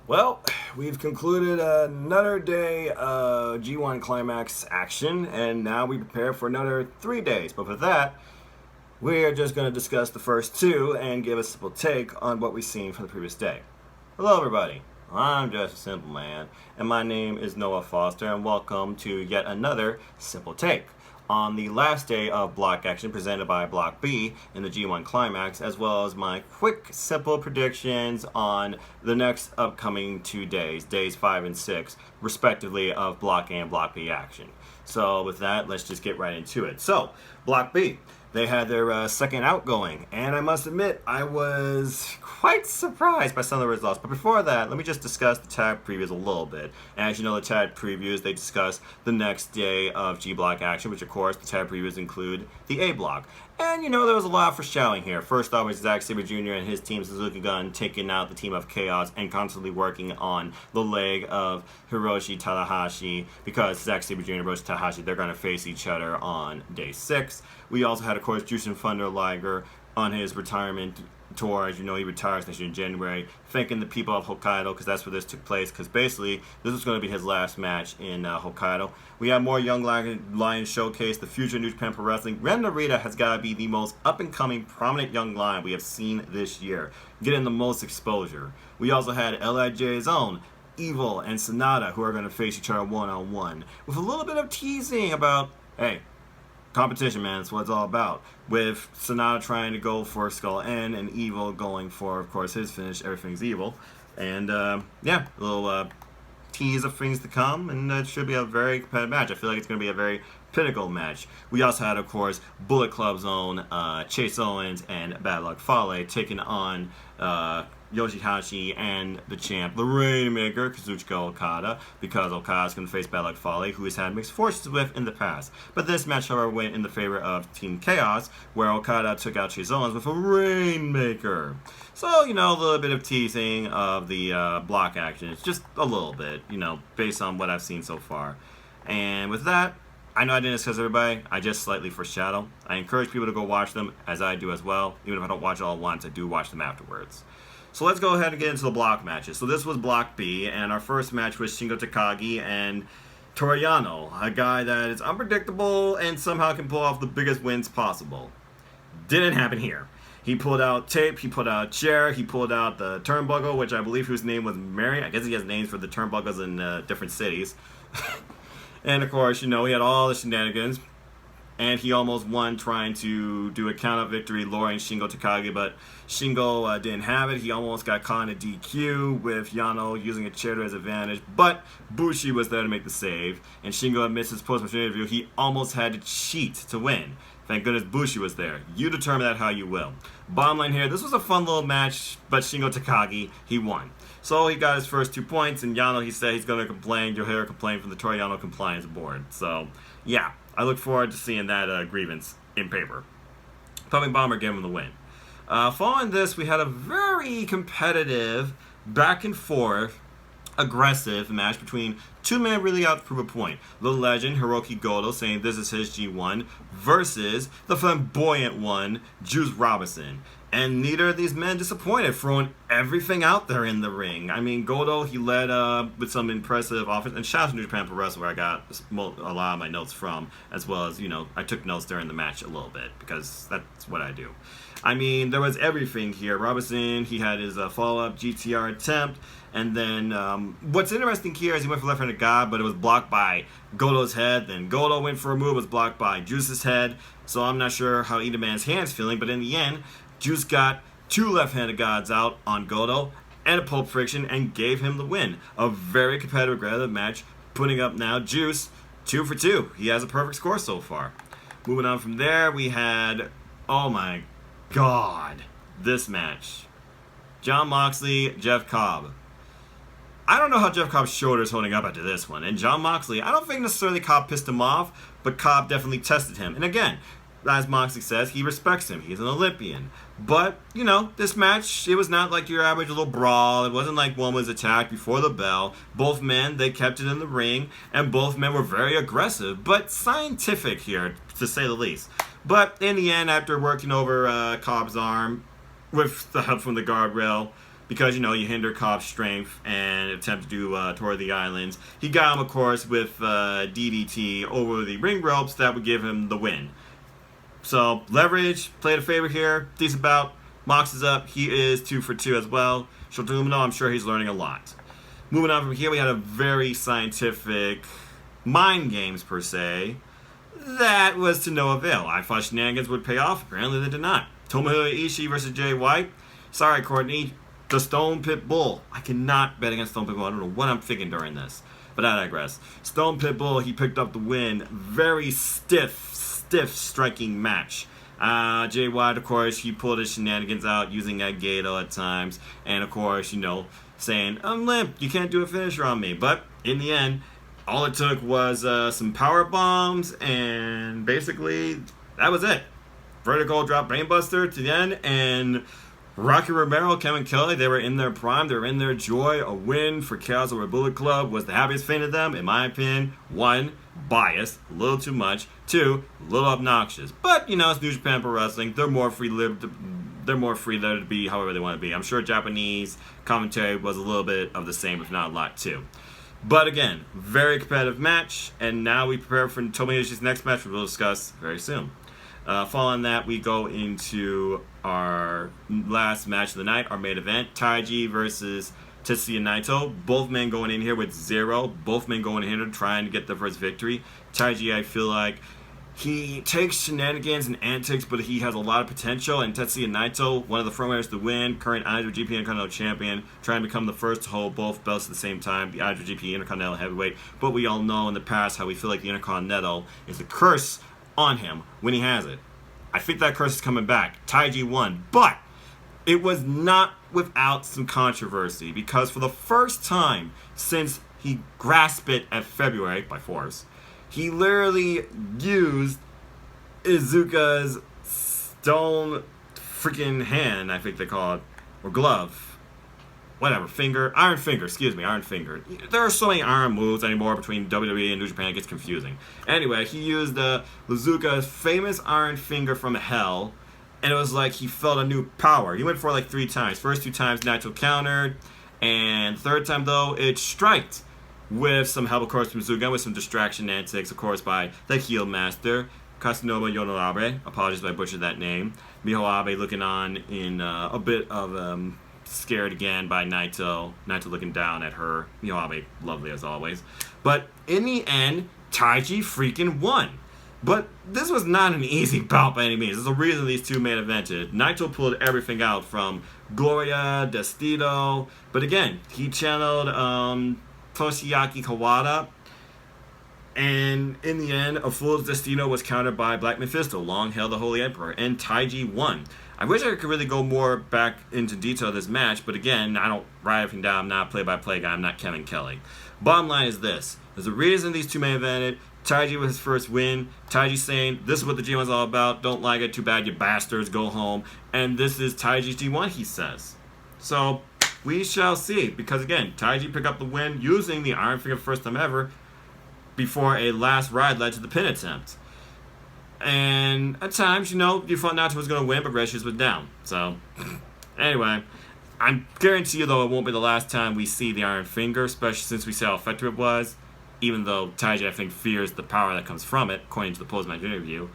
Well, we've concluded another day of G1 Climax action, and now we prepare for another 3 days. But for that, we're just going to discuss the first two and give a simple take on what we've seen from the previous day. Hello, everybody. I'm just a simple man, and my name is Noah Foster, and welcome to yet another simple take on the last day of block action presented by Block B in the G1 Climax, as well as my quick, simple predictions on the next upcoming 2 days, days 5 and 6, respectively, of Block A and Block B action. So with that, let's just get right into it. So, Block B, they had their second outgoing, and I must admit, I was quite surprised by some of the results. But before that, let me just discuss the tag previews a little bit. As you know, the tag previews, they discuss the next day of G Block action, which of course, the tag previews include the A Block. And you know, there was a lot of foreshadowing here. First off, was Zack Sabre Jr. and his team Suzuki Gun taking out the team of Chaos and constantly working on the leg of Hiroshi Tanahashi, because Zack Sabre Jr. and Hiroshi Tanahashi, they're going to face each other on day 6. We also had, of course, Jushin Thunder Liger on his retirement tour. As you know, he retires next year in January, thanking the people of Hokkaido, because that's where this took place, because basically this was going to be his last match in Hokkaido. We have more Young Lions showcase, the future New Japan Pro Wrestling. Ren Narita has got to be the most up-and-coming prominent young lion we have seen this year, getting the most exposure. We also had LIJ's own Evil and Sonata, who are going to face each other one-on-one, with a little bit of teasing about, hey, competition, man, that's what it's all about. With Sonata trying to go for Skull N and Evil going for, of course, his finish, Everything's Evil. And, yeah, a little tease of things to come, and it should be a very competitive match. I feel like it's going to be a very pinnacle match. We also had, of course, Bullet Club's own Chase Owens and Bad Luck Fale taking on Yoshihashi and the champ, the Rainmaker, Kazuchika Okada, because Okada's going to face Bad Luck Fale, who he's had mixed fortunes with in the past. But this match, however, went in the favor of Team Chaos, where Okada took out Chase Owens with a Rainmaker. So, you know, a little bit of teasing of the block action. It's just a little bit, you know, based on what I've seen so far. And with that, I know I didn't discuss everybody, I just slightly foreshadow. I encourage people to go watch them, as I do as well. Even if I don't watch it all at once, I do watch them afterwards. So let's go ahead and get into the block matches. So this was Block B, and our first match was Shingo Takagi and Toru Yano, a guy that is unpredictable and somehow can pull off the biggest wins possible. Didn't happen here. He pulled out tape, he pulled out a chair, he pulled out the turnbuckle, which I believe whose name was Mary. I guess he has names for the turnbuckles in different cities. And of course, you know, he had all the shenanigans. And he almost won trying to do a count-out victory, luring Shingo Takagi, but Shingo didn't have it. He almost got caught in a DQ with Yano using a chair to his advantage, but Bushi was there to make the save. And Shingo admits his post-match interview he almost had to cheat to win. Thank goodness Bushi was there. You determine that how you will. Bottom line here, this was a fun little match, but Shingo Takagi, he won. So he got his first 2 points, and Yano, he said he's going to complain. You'll hear a complaint from the Toru Yano Compliance Board. So, yeah. I look forward to seeing that grievance in paper. Pumping Bomber gave him the win. Following this, we had a very competitive, back and forth, aggressive match between two men really out to prove a point. The legend, Hiroki Goto, saying this is his G1, versus the flamboyant one, Juice Robinson. And neither of these men disappointed, throwing everything out there in the ring. I mean, Goto, he led with some impressive offense. And shout out to New Japan Pro Wrestling, where I got a lot of my notes from, as well as, you know, I took notes during the match a little bit, because that's what I do. I mean, there was everything here. Robinson, he had his follow-up GTR attempt. And then what's interesting here is he went for left-handed God, but it was blocked by Goto's head. Then Goto went for a move, was blocked by Juice's head. So I'm not sure how either man's hand's feeling, but in the end, Juice got 2 left-handed gods out on Goto and a Pulp Friction and gave him the win. A very competitive, aggressive match, putting up now Juice 2 for 2. He has a perfect score so far. Moving on from there, we had, oh my god, this match. Jon Moxley, Jeff Cobb. I don't know how Jeff Cobb's shoulder is holding up after this one. And Jon Moxley, I don't think necessarily Cobb pissed him off, but Cobb definitely tested him. And again, as Moxley says, he respects him. He's an Olympian. But, you know, this match, it was not like your average little brawl. It wasn't like one was attacked before the bell. Both men, they kept it in the ring, and both men were very aggressive, but scientific here, to say the least. But in the end, after working over Cobb's arm with the help from the guardrail, because, you know, you hinder Cobb's strength and attempt to do Tour of the Islands. He got him, of course, with DDT over the ring ropes that would give him the win. So, leverage, played a favor here, decent bout. Mox is up, he is 2 for 2 as well. Shotumino, I'm sure he's learning a lot. Moving on from here, we had a very scientific mind games, per se. That was to no avail. I thought shenanigans would pay off, apparently they did not. Tomohiro Ishii versus Jay White. Sorry, Courtney, the Stone Pit Bull. I cannot bet against Stone Pit Bull. I don't know what I'm thinking during this, but I digress. Stone Pit Bull, he picked up the win. Very stiff striking match. Jay White, of course, he pulled his shenanigans out using that Gato at times. And, of course, you know, saying, I'm limp, you can't do a finisher on me. But, in the end, all it took was some power bombs, and basically, that was it. Vertical drop brainbuster to the end, and Rocky Romero, Kevin Kelly, they were in their prime, they were in their joy. A win for Chaos Over Bullet Club was the happiest thing to them, in my opinion. 1, biased, a little too much. 2, a little obnoxious. But, you know, it's New Japan Pro Wrestling. They're more free there to be however they want to be. I'm sure Japanese commentary was a little bit of the same, if not a lot, too. But again, very competitive match, and now we prepare for Tomohiro Ishii's next match, which we'll discuss very soon. Following that, we go into our last match of the night, our main event, Taiji versus Tetsuya Naito. Both men going in here with 0. Both men going in here trying to get their first victory. Taiji, I feel like, he takes shenanigans and antics, but he has a lot of potential. And Tetsuya Naito, one of the frontrunners to win, current IWGP Intercontinental Champion, trying to become the first to hold both belts at the same time, the IWGP Intercontinental Heavyweight. But we all know in the past how we feel like the Intercontinental is a curse on him when he has it. I think that curse is coming back. Taiji won, but it was not without some controversy, because for the first time since he grasped it at February by force, he literally used Iizuka's stone freaking hand, I think they call it, or glove. Whatever, iron finger. There are so many iron moves anymore between WWE and New Japan, it gets confusing. Anyway, he used Iizuka's famous iron finger from hell, and it was like he felt a new power. He went for like 3 times. First 2 times, Naito countered, and the third time, though, it striked with some help, of course, from Iizuka, with some distraction antics, of course, by the heel master, Kasunoma Yonoabe. Apologies if I butchered that name. Miho Abe looking on in a bit of scared again by Naito. Naito looking down at her. Miho Abe, lovely as always. But in the end, Taiji freaking won. But this was not an easy bout by any means. There's a reason these two main evented. Naito pulled everything out from Gloria, Destino. But again, he channeled Toshiaki Kawada. And in the end, a fool's Destino was countered by Black Mephisto, long hail the Holy Emperor, and Taiji won. I wish I could really go more back into detail of this match, but again, I don't write everything down. I'm not a play-by-play guy. I'm not Kevin Kelly. Bottom line is this. There's a reason these two main evented. Taiji with his first win. Taiji saying, this is what the G1's all about. Don't like it. Too bad, you bastards. Go home. And this is Taiji's G1, he says. So, we shall see. Because again, Taiji picked up the win using the Iron Finger first time ever before a last ride led to the pin attempt. And at times, you know, you thought Naito was going to win, but Regis was down. So, anyway, I guarantee you, though, it won't be the last time we see the Iron Finger, especially since we saw how effective it was. Even though Taiji, I think, fears the power that comes from it, according to the post-match interview.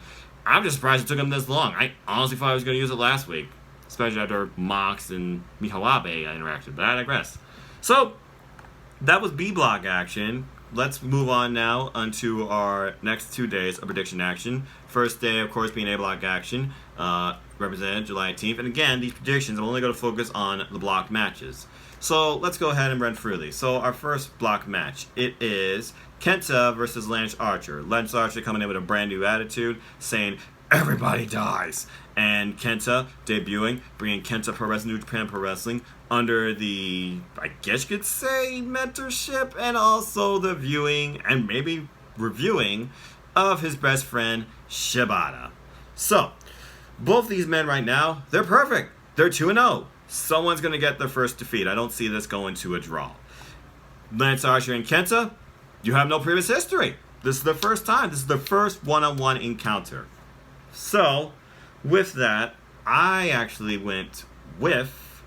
I'm just surprised it took him this long. I honestly thought I was going to use it last week, especially after Mox and Miho Abe interacted, but I digress. So, that was B-Block action. Let's move on now onto our next 2 days of prediction action. First day, of course, being A-Block action, represented July 18th. And again, these predictions, I'm only going to focus on the block matches. So let's go ahead and run through these. So our first block match, it is Kenta versus Lance Archer. Lance Archer coming in with a brand new attitude, saying, everybody dies. And Kenta debuting, bringing Kenta Pro Wrestling, New Japan Pro Wrestling, under the, I guess you could say, mentorship and also the viewing and maybe reviewing of his best friend, Shibata. So, both these men right now, they're perfect. They're 2-0. Someone's going to get their first defeat. I don't see this going to a draw. Lance Archer and Kenta, you have no previous history. This is the first time. This is the first one-on-one encounter. So, with that, I actually went with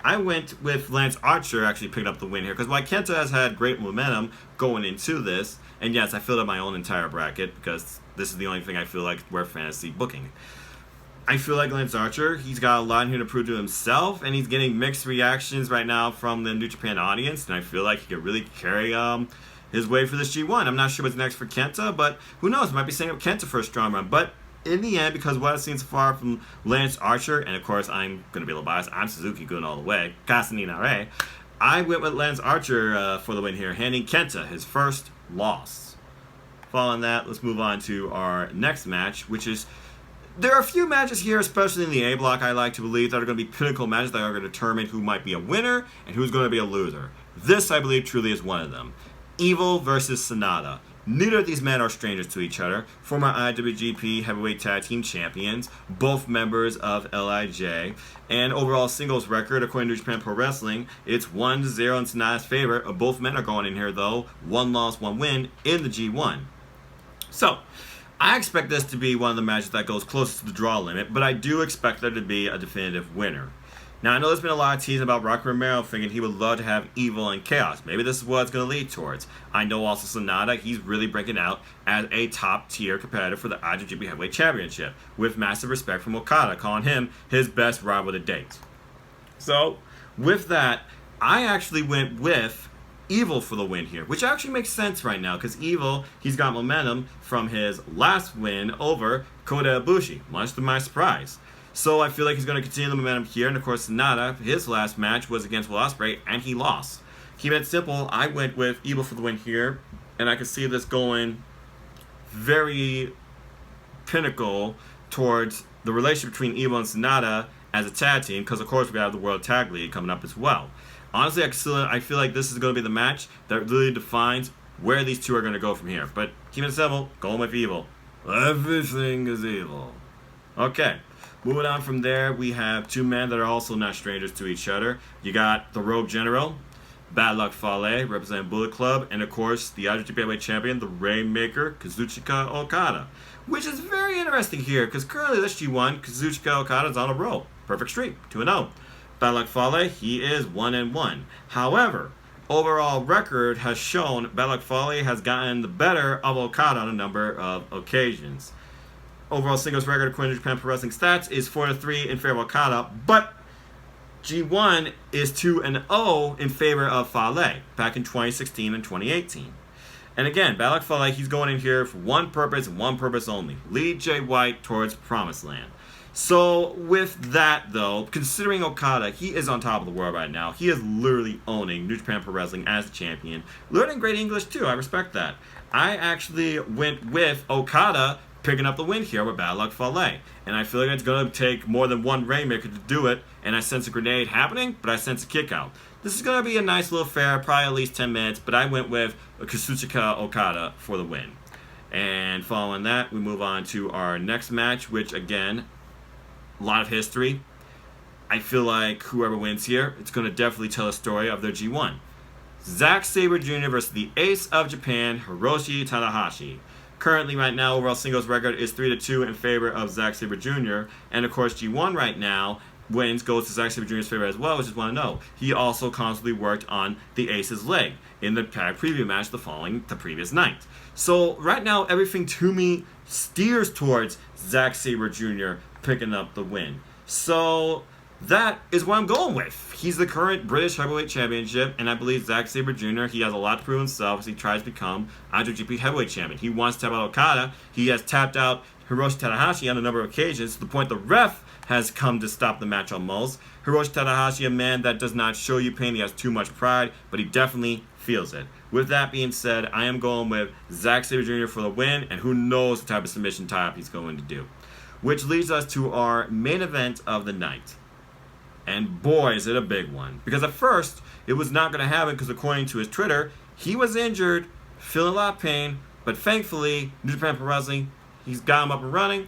I went with Lance Archer actually picking up the win here because while Kenta has had great momentum going into this, and yes, I filled up my own entire bracket because this is the only thing I feel like worth fantasy booking. I feel like Lance Archer, he's got a lot here to prove to himself, and he's getting mixed reactions right now from the New Japan audience, and I feel like he could really carry his way for this G1. I'm not sure what's next for Kenta, but who knows? Might be setting up Kenta for a strong run. But in the end, because what I've seen so far from Lance Archer, and of course I'm going to be a little biased, I'm Suzuki going all the way, Kasaninare, I went with Lance Archer for the win here, handing Kenta his first loss. Following that, let's move on to our next match, which is, there are a few matches here, especially in the A block, I like to believe, that are going to be pinnacle matches that are going to determine who might be a winner and who's going to be a loser. This, I believe, truly is one of them. Evil versus Sonata. Neither of these men are strangers to each other. Former IWGP Heavyweight Tag Team Champions, both members of LIJ, and overall singles record, according to Japan Pro Wrestling, it's 1-0 in Sonata's favor. Both men are going in here, though. 1 loss, 1 win in the G1. So, I expect this to be one of the matches that goes closest to the draw limit, but I do expect there to be a definitive winner. Now, I know there's been a lot of teasing about Rocky Romero thinking he would love to have Evil and Chaos. Maybe this is what it's going to lead towards. I know also Sonata, he's really breaking out as a top-tier competitor for the IWGP Heavyweight Championship, with massive respect from Okada, calling him his best rival to date. So, with that, I actually went with Evil for the win here, which actually makes sense right now, because Evil, he's got momentum from his last win over Kota Ibushi, much to my surprise. So I feel like he's going to continue the momentum here. And of course, Sonata, his last match was against Will Ospreay, and he lost. Keep it simple, I went with Evil for the win here. And I can see this going very pinnacle towards the relationship between Evil and Sonata as a tag team. Because of course, we have the World Tag League coming up as well. Honestly, I feel like this is going to be the match that really defines where these two are going to go from here. But keep it simple, going with Evil. Everything is evil. Okay. Moving on from there, we have two men that are also not strangers to each other. You got the Rogue General, Bad Luck Fale, representing Bullet Club, and of course, the IWGP Heavyweight Champion, the Rainmaker, Kazuchika Okada. Which is very interesting here, because currently this G1, Kazuchika Okada is on a roll. Perfect streak, 2-0. Bad Luck Fale, he is 1-1. However, overall record has shown Bad Luck Fale has gotten the better of Okada on a number of occasions. Overall singles record according to Japan Pro Wrestling Stats is 4-3 in favor of Okada, but G1 is 2-0 in favor of Fale back in 2016 and 2018. And again, Bad Luck Fale, he's going in here for one purpose and one purpose only: lead Jay White towards Promised Land. So with that though, considering Okada, he is on top of the world right now. He is literally owning New Japan Pro Wrestling as the champion. Learning great English too, I respect that. I actually went with Okada picking up the win here with Bad Luck Fale. And I feel like it's going to take more than one Rainmaker to do it, and I sense a grenade happening, but I sense a kick out. This is going to be a nice little affair, probably at least 10 minutes, but I went with Kazuchika Okada for the win. And following that, we move on to our next match, which again, a lot of history. I feel like whoever wins here, it's going to definitely tell a story of their G1. Zack Sabre Jr. versus the Ace of Japan, Hiroshi Tanahashi. Currently, right now, overall singles record is 3-2 in favor of Zack Sabre Jr. And of course, G1 right now goes to Zack Sabre Jr.'s favor as well, which is 1-0. He also constantly worked on the Ace's leg in the tag preview match the previous night. So right now, everything to me steers towards Zack Sabre Jr. picking up the win. So that is what I'm going with. He's the current British Heavyweight Championship, and I believe Zack Sabre Jr., he has a lot to prove himself as he tries to become IWGP Heavyweight Champion. He wants to tap out Okada. He has tapped out Hiroshi Tanahashi on a number of occasions, to the point the ref has come to stop the match almost. Hiroshi Tanahashi, a man that does not show you pain. He has too much pride, but he definitely feels it. With that being said, I am going with Zack Sabre Jr. for the win, and who knows the type of submission tie-up he's going to do. Which leads us to our main event of the night. And boy, is it a big one. Because at first, it was not going to happen because according to his Twitter, he was injured, feeling a lot of pain, but thankfully, New Japan Pro Wrestling, he's got him up and running,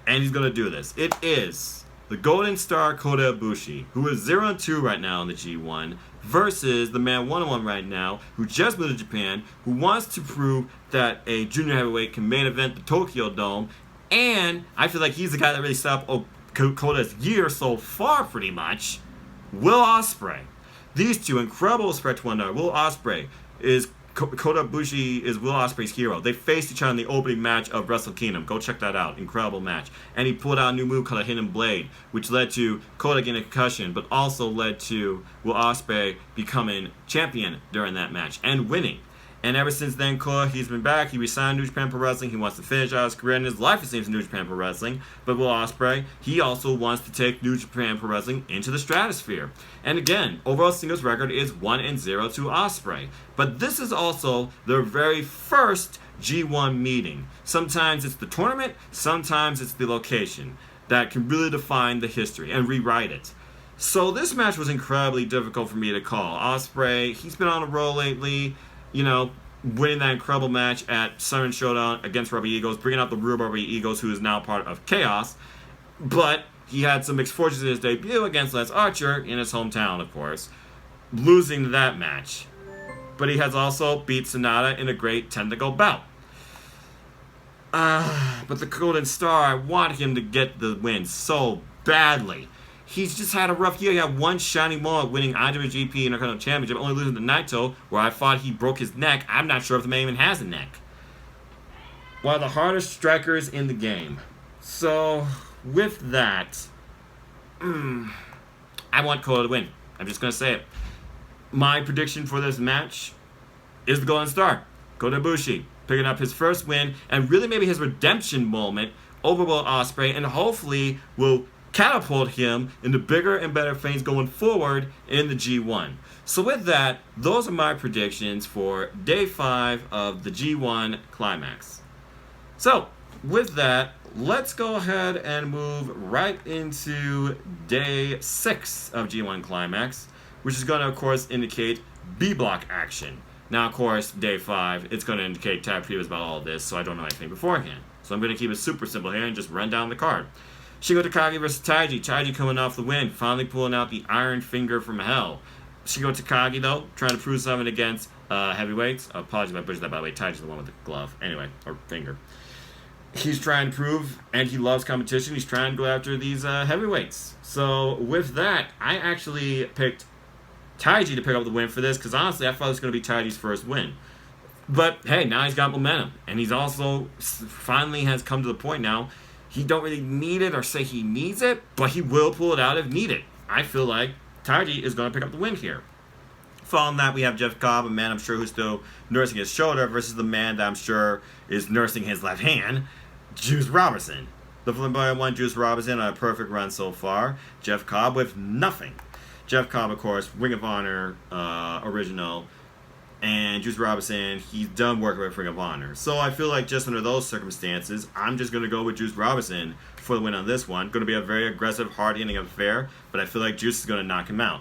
and he's going to do this. It is the Golden Star Kota Ibushi, who is 0-2 right now in the G1, versus the man 1-1 right now, who just moved to Japan, who wants to prove that a junior heavyweight can main event the Tokyo Dome, and I feel like he's the guy that really set up Kota's year so far, pretty much, Will Ospreay. These two incredible respect to one another. Will Ospreay is Kota Ibushi is Will Ospreay's hero. They faced each other in the opening match of Wrestle Kingdom. Go check that out. Incredible match. And he pulled out a new move called a Hidden Blade, which led to Kota getting a concussion, but also led to Will Ospreay becoming champion during that match and winning. And ever since then, Kota, he's been back. He resigned New Japan Pro Wrestling. He wants to finish out his career in his life, it seems, in New Japan Pro Wrestling. But Will Ospreay, he also wants to take New Japan Pro Wrestling into the stratosphere. And again, overall singles record is 1-0 to Ospreay. But this is also their very first G1 meeting. Sometimes it's the tournament, sometimes it's the location that can really define the history and rewrite it. So this match was incredibly difficult for me to call. Ospreay, he's been on a roll lately. You know, winning that incredible match at Southern Showdown against Rubber Eagles, bringing out the real Rubber Eagles, who is now part of Chaos. But he had some mixed fortunes in his debut against Lance Archer in his hometown, of course, losing that match. But he has also beat Sonata in a great technical bout. But the Golden Star, I want him to get the win so badly. He's just had a rough year. He had one shining moment winning IWGP Intercontinental Championship, only losing to Naito, where I thought he broke his neck. I'm not sure if the man even has a neck. One of the hardest strikers in the game. So, with that, I want Kota to win. I'm just going to say it. My prediction for this match is the Golden Star, Kota Ibushi, picking up his first win, and really maybe his redemption moment over Will Ospreay, and hopefully will catapult him into bigger and better things going forward in the G1. So with that, those are my predictions for Day 5 of the G1 Climax. So, with that, let's go ahead and move right into Day 6 of G1 Climax, which is going to, of course, indicate B-block action. Now, of course, Day 5, it's going to indicate tag previews about all of this, so I don't know anything beforehand. So I'm going to keep it super simple here and just run down the card. Shingo Takagi versus Taiji. Taiji coming off the win, finally pulling out the Iron Finger from hell. Shingo Takagi, though, trying to prove something against heavyweights. Apologies if I butchered that, by the way. Taiji's the one with the glove. Anyway, or finger. He's trying to prove, and he loves competition, he's trying to go after these heavyweights. So, with that, I actually picked Taiji to pick up the win for this, because honestly, I thought it was going to be Taiji's first win. But, hey, now he's got momentum. And he's also finally has come to the point now. He don't really need it or say he needs it, but he will pull it out if needed. I feel like Taiji is going to pick up the win here. Following that, we have Jeff Cobb, a man I'm sure who's still nursing his shoulder, versus the man that I'm sure is nursing his left hand, Juice Robinson. The flamboyant one, Juice Robinson, on a perfect run so far. Jeff Cobb with nothing. Jeff Cobb, of course, Ring of Honor original. And Juice Robinson, he's done working with Ring of Honor. So I feel like just under those circumstances, I'm just going to go with Juice Robinson for the win on this one. Going to be a very aggressive, hard-hitting affair, but I feel like Juice is going to knock him out.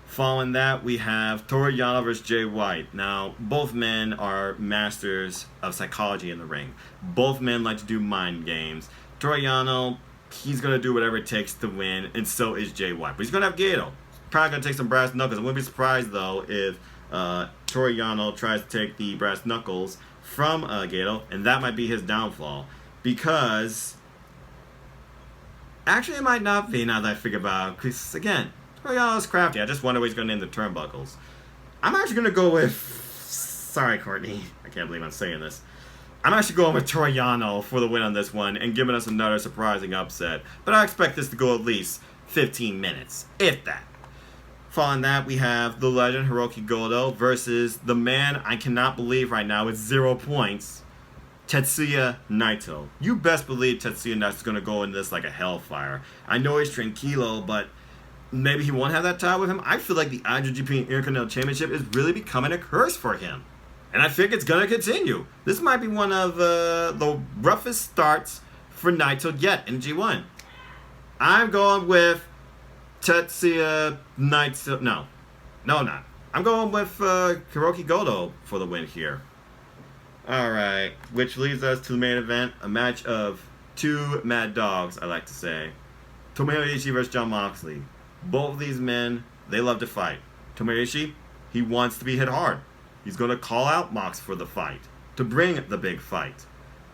Following that, we have Toru Yano versus Jay White. Now, both men are masters of psychology in the ring. Both men like to do mind games. Toru Yano, he's going to do whatever it takes to win, and so is Jay White. But he's going to have Gato. Probably going to take some brass knuckles. I wouldn't be surprised, though, if Toru Yano tries to take the brass knuckles from Gato, and that might be his downfall. Because, actually it might not be now that I figure about it. Because, again, Toru Yano's crafty. I just wonder what he's going to name the turnbuckles. I'm actually going to go with, sorry Courtney, I can't believe I'm saying this. I'm actually going with Toru Yano for the win on this one and giving us another surprising upset. But I expect this to go at least 15 minutes, if that. Following that, we have the legend Hiroki Goto versus the man I cannot believe right now with 0 points, Tetsuya Naito. You best believe Tetsuya Naito's going to go in this like a hellfire. I know he's tranquilo, but maybe he won't have that title with him. I feel like the IWGP Intercontinental Championship is really becoming a curse for him. And I think it's going to continue. This might be one of the roughest starts for Naito yet in G1. I'm going with Tetsuya Naito. No, not. I'm going with Hiroki Goto for the win here. Alright, which leads us to the main event. A match of two mad dogs, I like to say. Tomohiro Ishii versus Jon Moxley. Both of these men, they love to fight. Tomohiro Ishii, he wants to be hit hard. He's going to call out Mox for the fight, to bring the big fight.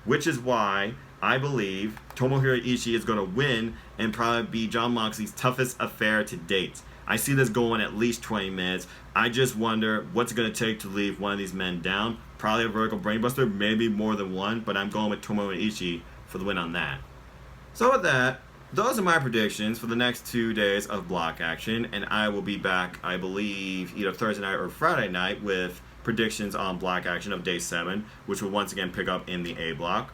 which is why I believe Tomohiro Ishii is going to win and probably be Jon Moxley's toughest affair to date. I see this going at least 20 minutes. I just wonder what's it going to take to leave one of these men down. Probably a vertical brainbuster, maybe more than one, but I'm going with Tomohiro Ishii for the win on that. So with that, those are my predictions for the next 2 days of block action, and I will be back, I believe, either Thursday night or Friday night with predictions on block action of day 7, which will once again pick up in the A block.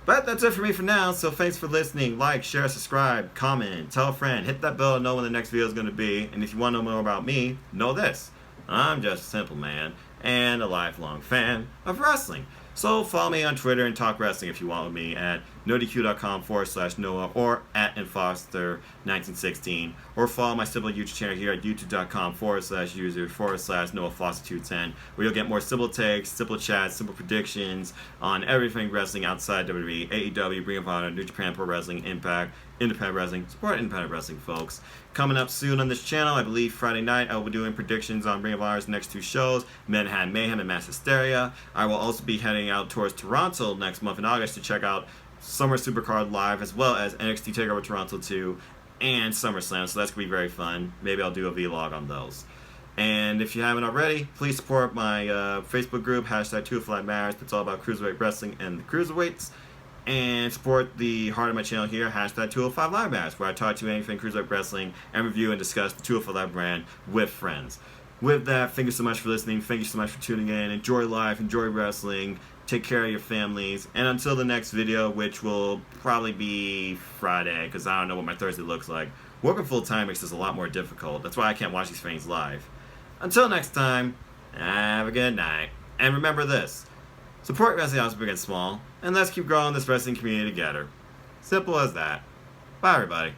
But that's it for me for now, so thanks for listening. Like, share, subscribe, comment, tell a friend, hit that bell to know when the next video is going to be. And if you want to know more about me, know this. I'm just a simple man and a lifelong fan of wrestling. So follow me on Twitter and talk wrestling if you want with me at nodq.com/Noah or at Enfoster1916, or follow my simple YouTube channel here at youtube.com/user/NoahFoster210, where you'll get more simple takes, simple chats, simple predictions on everything wrestling outside WWE, AEW, Ring of Honor, New Japan Pro Wrestling, Impact, Independent Wrestling. Support independent wrestling, folks. Coming up soon on this channel, I believe Friday night, I will be doing predictions on Ring of Honor's next 2 shows, Manhattan Mayhem and Mass Hysteria. I will also be heading out towards Toronto next month in August to check out Summer Supercard Live, as well as NXT TakeOver Toronto 2 and SummerSlam, so that's going to be very fun. Maybe I'll do a vlog on those. And if you haven't already, please support my Facebook group, #2FlyMarriage. That's all about Cruiserweight Wrestling and the Cruiserweights. And support the heart of my channel here, #205LiveMatch, where I talk to you anything Cruiserweight Wrestling and review and discuss the 205 Live brand with friends. With that, thank you so much for listening. Thank you so much for tuning in. Enjoy life, enjoy wrestling, take care of your families. And until the next video, which will probably be Friday, because I don't know what my Thursday looks like. Working full time makes this a lot more difficult. That's why I can't watch these things live. Until next time, have a good night. And remember this. Support wrestling house big and small, and let's keep growing this wrestling community together. Simple as that. Bye, everybody.